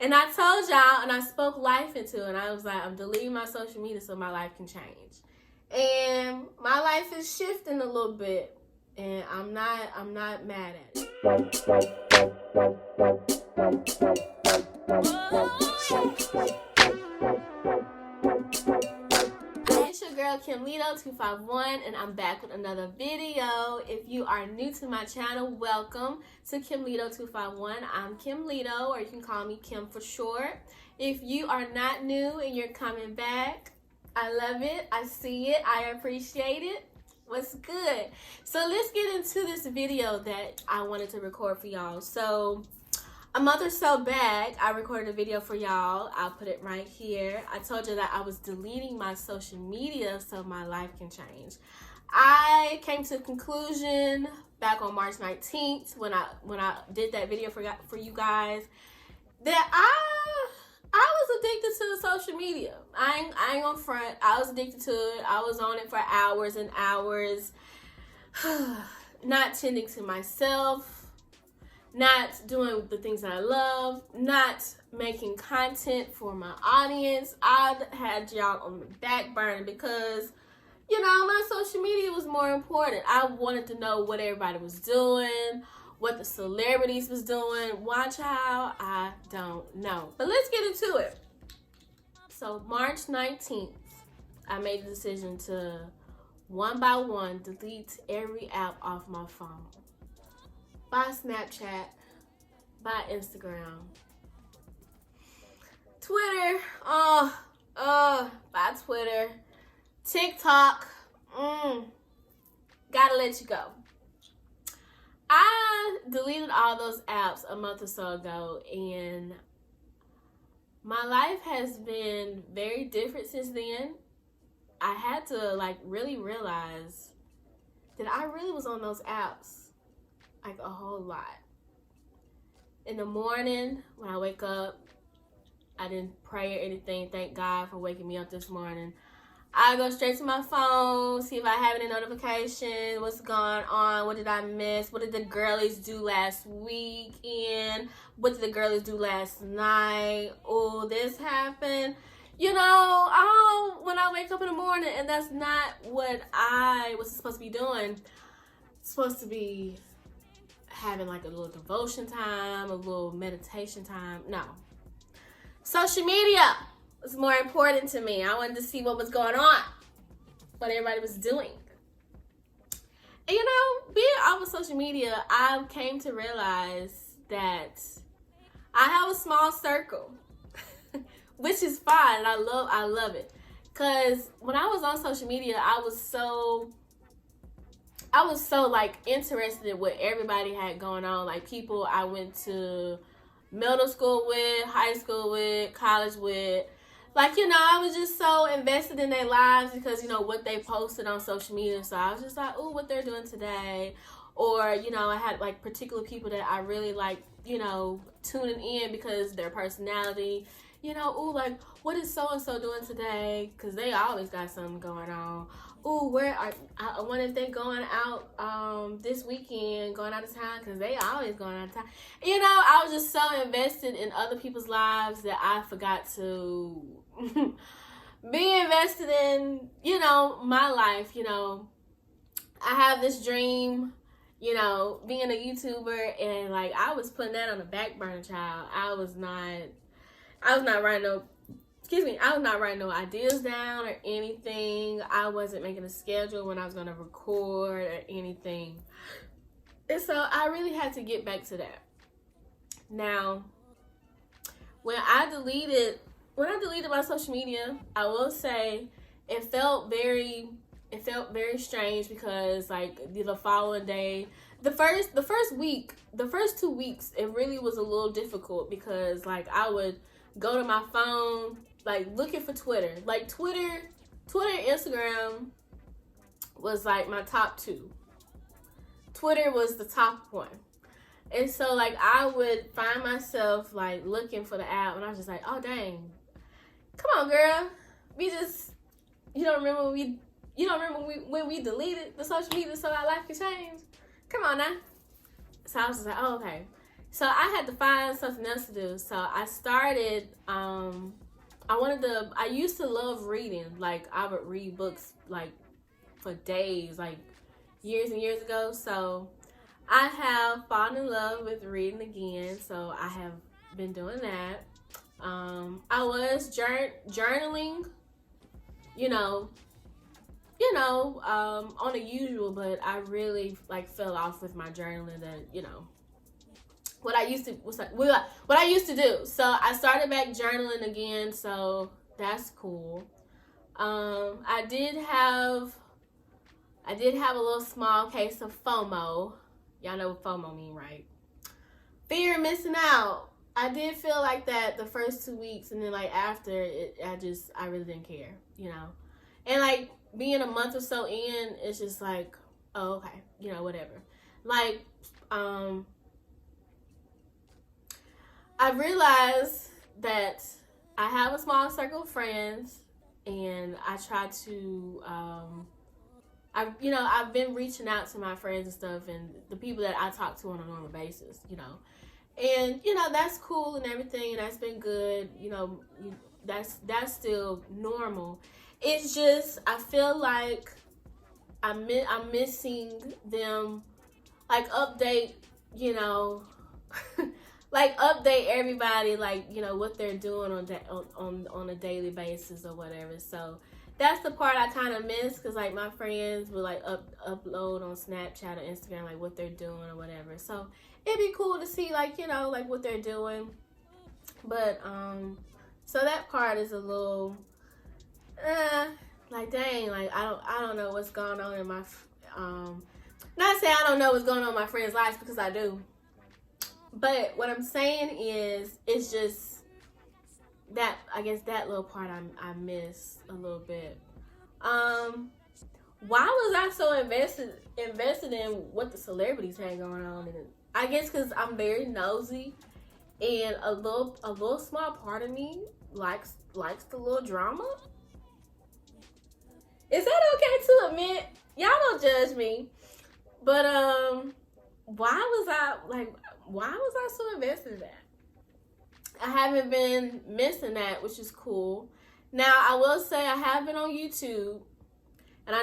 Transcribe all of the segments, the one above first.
And I told y'all, and I spoke life into it, and I was like, I'm deleting my social media so my life can change. And my life is shifting a little bit, and I'm not mad at it. It's your girl Kimlito251, and I'm back with another video. If you are new to my channel, welcome to Kimlito251. I'm Kimlito, or you can call me Kim for short. If you are not new and you're coming back, I love it, I see it, I appreciate it. What's good? So let's get into this video that I wanted to record for y'all. So a month or so back, I recorded a video for y'all. I'll put it right here. I told you that I was deleting my social media so my life can change. I came to the conclusion back on March 19th when I did that video for you guys that I was addicted to the social media. I ain't gonna front. I was addicted to it. I was on it for hours and hours, not tending to myself, not doing the things that I love, not making content for my audience. I had y'all on the back burner because, you know, my social media was more important. I wanted to know what everybody was doing, what the celebrities was doing. Why, child? I don't know. But let's get into it. So March 19th, I made the decision to, one by one, delete every app off my phone. By Snapchat, by Instagram, Twitter, by Twitter, TikTok, gotta let you go. I deleted all those apps a month or so ago, and my life has been very different since then. I had to really realize that I really was on those apps like a whole lot. In the morning, when I wake up, I didn't pray or anything. Thank God for waking me up this morning. I go straight to my phone, see if I have any notifications, what's going on, what did I miss, what did the girlies do last weekend, what did the girlies do last night, oh, this happened. You know, when I wake up in the morning, and that's not what I was supposed to be doing. It's supposed to be having like a little devotion time, a little meditation time. No. Social media was more important to me. I wanted to see what was going on, what everybody was doing. And you know, being off of social media, I came to realize that I have a small circle, which is fine. I love it. Cause when I was on social media, I was so like interested in what everybody had going on. Like people I went to middle school with, high school with, college with. Like, you know, I was just so invested in their lives because, you know, what they posted on social media. So I was just like, ooh, what they're doing today. Or, you know, I had like particular people that I really like, you know, tuning in because their personality. You know, ooh, like, what is so-and-so doing today? Because they always got something going on. Ooh, I wonder if they're going out this weekend, going out of town, because they always going out of town. You know, I was just so invested in other people's lives that I forgot to be invested in, you know, my life. You know, I have this dream, you know, being a YouTuber, and like I was putting that on the back burner, child. I was not writing no ideas down or anything. I wasn't making a schedule when I was going to record or anything. And so I really had to get back to that. Now, when I deleted my social media, I will say it felt very strange because like the following day, the first 2 weeks, it really was a little difficult because like I would go to my phone, like looking for Twitter. Like Twitter and Instagram was like my top two. Twitter was the top one. And so like I would find myself like looking for the app, and I was just like, oh dang. Come on, girl. You don't remember when we deleted the social media so our life could change? Come on now. So I was just like, oh, okay. So I had to find something else to do. So I started, I used to love reading. Like, I would read books, like, for days, like, years and years ago. So I have fallen in love with reading again. So I have been doing that. I was journaling, on the usual, but I really, like, fell off with my journaling that, what I used to do. So I started back journaling again, so that's cool. I did have a little small case of FOMO. Y'all know what FOMO mean, right? Fear of missing out. I did feel like that the first 2 weeks, and then, like, after it, I really didn't care, And, like, being a month or so in, it's just like, oh, okay, whatever. Like, I realized that I have a small circle of friends, and I try to, I've been reaching out to my friends and stuff, and the people that I talk to on a normal basis, and, that's cool and everything, and that's been good, that's still normal. It's just, I feel like I'm missing them, like, update, like, update everybody, like, what they're doing on a daily basis or whatever. So that's the part I kind of miss, because, like, my friends will, like, upload on Snapchat or Instagram, like, what they're doing or whatever. So it'd be cool to see, like, like, what they're doing. But so that part is a little like, dang, like, I don't know what's going on in my not saying I don't know what's going on in my friends' lives, because I do. But what I'm saying is, it's just that, I guess, that little part I miss a little bit. Why was I so invested in what the celebrities had going on? And I guess because I'm very nosy, and a little small part of me likes the little drama. Is that okay to admit? Y'all don't judge me. But why was I so invested in that? I haven't been missing that, which is cool. Now, I will say I have been on YouTube, and I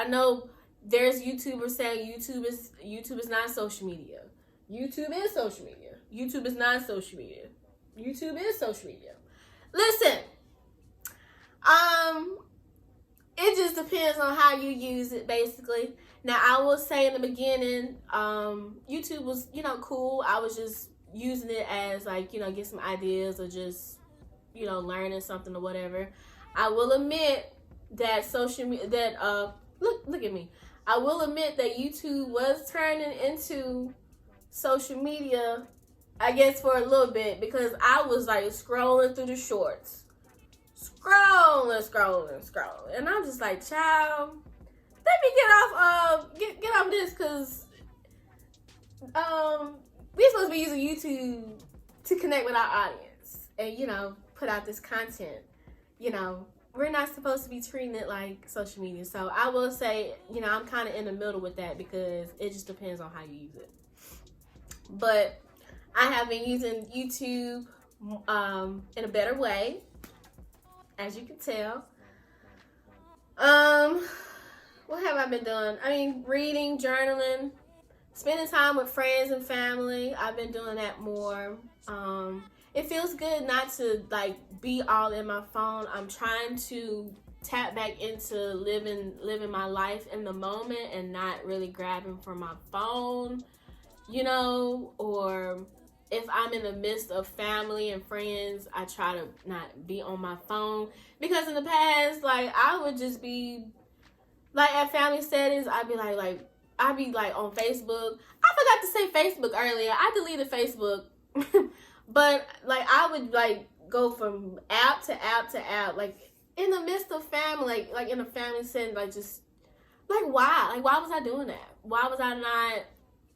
know there's YouTubers saying YouTube is not social media. YouTube is social media. YouTube is not social media. YouTube is social media. Listen, it just depends on how you use it, basically. Now, I will say in the beginning, YouTube was, cool. I was just using it as, like, get some ideas, or just, learning something or whatever. I will admit that social media, look at me. I will admit that YouTube was turning into social media, I guess, for a little bit, because I was, like, scrolling through the shorts. Scrolling. And I'm just like, child, let me get off this, because we're supposed to be using YouTube to connect with our audience and, put out this content. We're not supposed to be treating it like social media. So I will say, I'm kind of in the middle with that, because it just depends on how you use it. But I have been using YouTube in a better way, as you can tell. What have I been doing? I mean, reading, journaling, spending time with friends and family. I've been doing that more. It feels good not to, like, be all in my phone. I'm trying to tap back into living my life in the moment, and not really grabbing for my phone, or if I'm in the midst of family and friends, I try to not be on my phone, because in the past, like, I would just be, like, at family settings, I'd be like on Facebook. I forgot to say Facebook earlier. I deleted Facebook. But, like, I would, like, go from app to app to app, like, in the midst of family, like in a family setting, like, just, like, why? Like, why was I doing that? Why was I not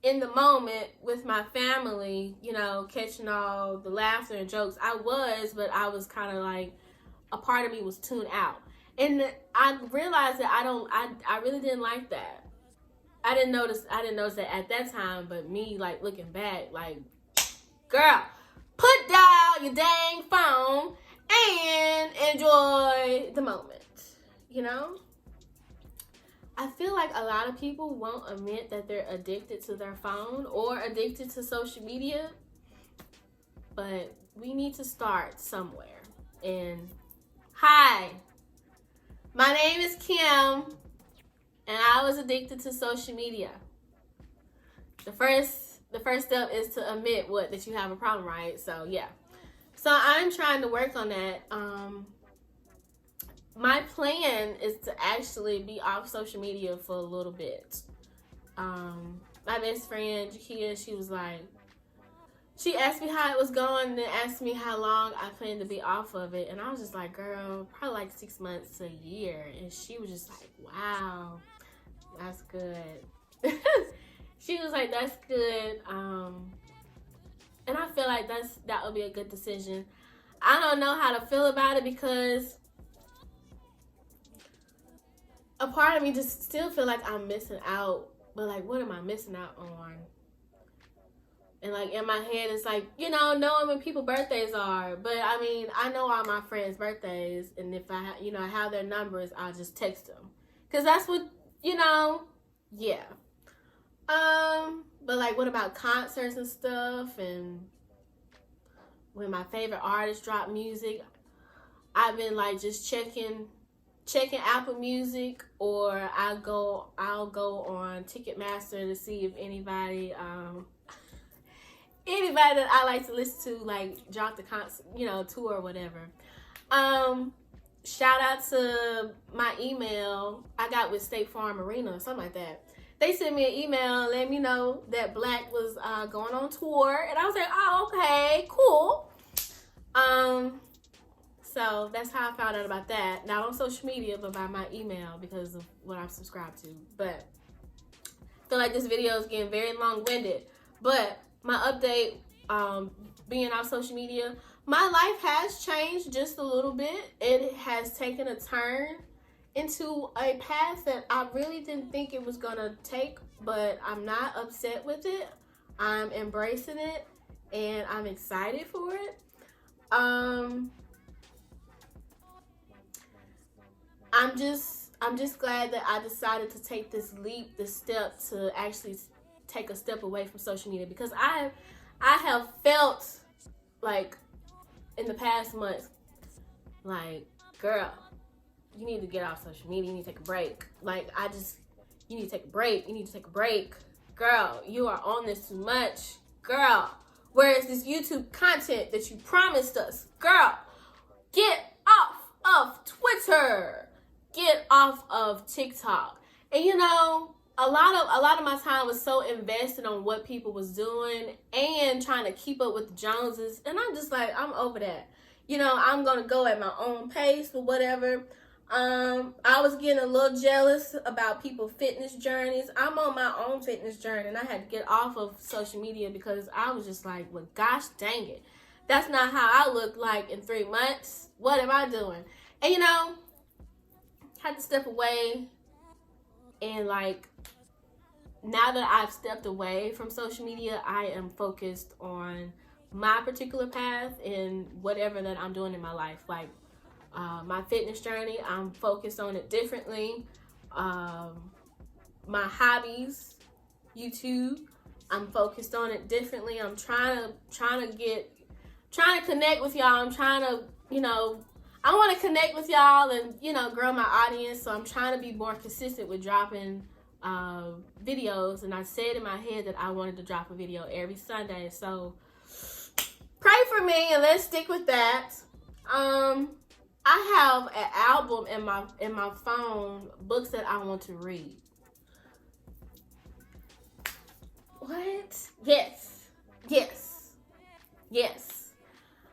in the moment with my family, catching all the laughter and jokes? I was, but I was kind of, like, a part of me was tuned out. And I realized that I really didn't like that. I didn't notice that at that time, but me, like, looking back, like, Girl, put down your dang phone and enjoy the moment, you know? I feel like a lot of people won't admit that they're addicted to their phone or addicted to social media, but we need to start somewhere. And hi, my name is Kim, and I was addicted to social media. The first step is to admit that you have a problem, right? So yeah. So I'm trying to work on that. My plan is to actually be off social media for a little bit. My best friend, Jakia, she asked me how it was going and then asked me how long I planned to be off of it. And I was just like, girl, probably like 6 months to a year. And she was just like, wow, that's good. She was like, that's good. And I feel like that would be a good decision. I don't know how to feel about it because a part of me just still feel like I'm missing out. But like, what am I missing out on? And like in my head, it's like, knowing when people's birthdays are. But I mean, I know all my friends' birthdays. And if I have their numbers, I'll just text them. Because that's what, yeah. But like, what about concerts and stuff? And when my favorite artists drop music, I've been like just checking Apple Music, or I'll go on Ticketmaster to see if anybody that I like to listen to like drop the concert, tour or whatever. Shout out to my email I got with State Farm Arena or something like that. They sent me an email letting me know that Black was going on tour, and I was like, oh, okay, cool. So that's how I found out about that. Not on social media, but by my email because of what I'm subscribed to. But I feel like this video is getting very long-winded. But my update, being on social media, my life has changed just a little bit. It has taken a turn into a path that I really didn't think it was going to take, but I'm not upset with it. I'm embracing it, and I'm excited for it. I'm just glad that I decided to take this step to actually take a step away from social media, because I have felt like in the past months, like, girl, you need to get off social media. You need to take a break. Like, you need to take a break. You need to take a break. Girl, you are on this too much. Girl, where is this YouTube content that you promised us? Girl, get off of Twitter. Get off of TikTok. And a lot of my time was so invested on what people was doing and trying to keep up with the Joneses. And I'm just like, I'm over that. I'm going to go at my own pace or whatever. I was getting a little jealous about people's fitness journeys. I'm on my own fitness journey, and I had to get off of social media because I was just like, well, gosh dang it. That's not how I look like in 3 months. What am I doing? And had to step away, and like, now that I've stepped away from social media, I am focused on my particular path and whatever that I'm doing in my life. Like, my fitness journey, I'm focused on it differently. My hobbies, YouTube, I'm focused on it differently. I'm trying to connect with y'all. I'm trying to, I want to connect with y'all and, grow my audience. So I'm trying to be more consistent with dropping videos. And I said in my head that I wanted to drop a video every Sunday. So pray for me and let's stick with that. I have an album in my phone, books that I want to read. What? Yes.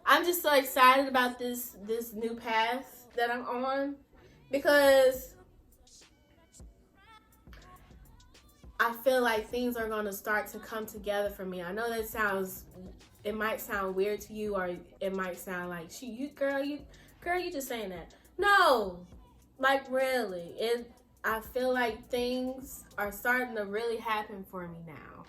I'm just so excited about this new path that I'm on, because I feel like things are going to start to come together for me. I know it might sound weird to you, or it might sound like, girl, you just saying that. No, like, really, I feel like things are starting to really happen for me now.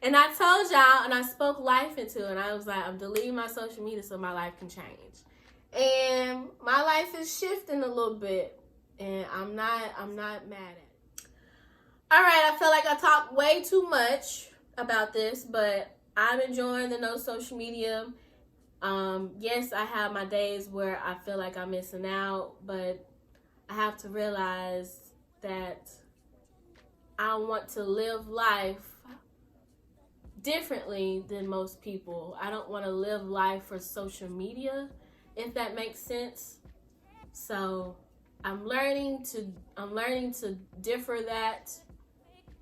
And I told y'all, and I spoke life into it, and I was like, I'm deleting my social media so my life can change. And my life is shifting a little bit, and I'm not mad at it. All right, I feel like I talked way too much about this, but I'm enjoying the no social media. Yes, I have my days where I feel like I'm missing out, but I have to realize that I want to live life differently than most people. I don't want to live life for social media, if that makes sense. So I'm learning to differ that,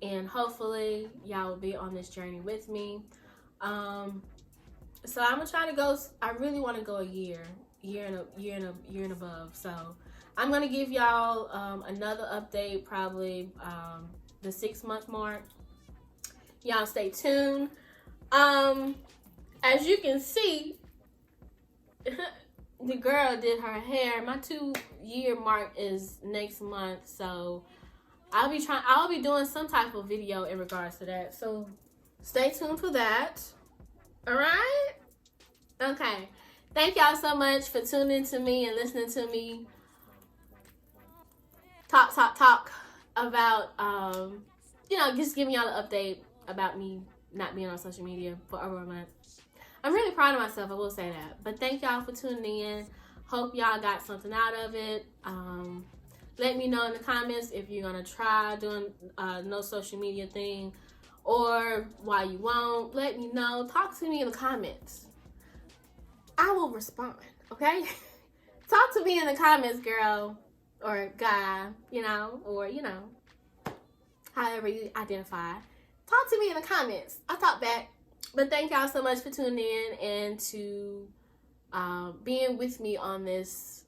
and hopefully y'all will be on this journey with me. So I'm gonna try to go. I really want to go a year and above. So I'm gonna give y'all another update, probably the 6-month mark. Y'all stay tuned. As you can see, the girl did her hair. My 2-year mark is next month, so I'll be doing some type of video in regards to that. So stay tuned for that. All right? Okay. Thank y'all so much for tuning to me and listening to me talk about just giving y'all an update about me not being on social media for over a month. I'm really proud of myself, I will say that. But thank y'all for tuning in. Hope y'all got something out of it. Let me know in the comments if you're gonna try doing no social media thing, or why you won't. Let me know. Talk to me in the comments. I will respond, okay? Talk to me in the comments, girl, or guy, or however you identify. Talk to me in the comments. I'll talk back. But thank y'all so much for tuning in and to being with me on this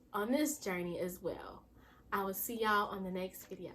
journey as well. I will see y'all on the next video.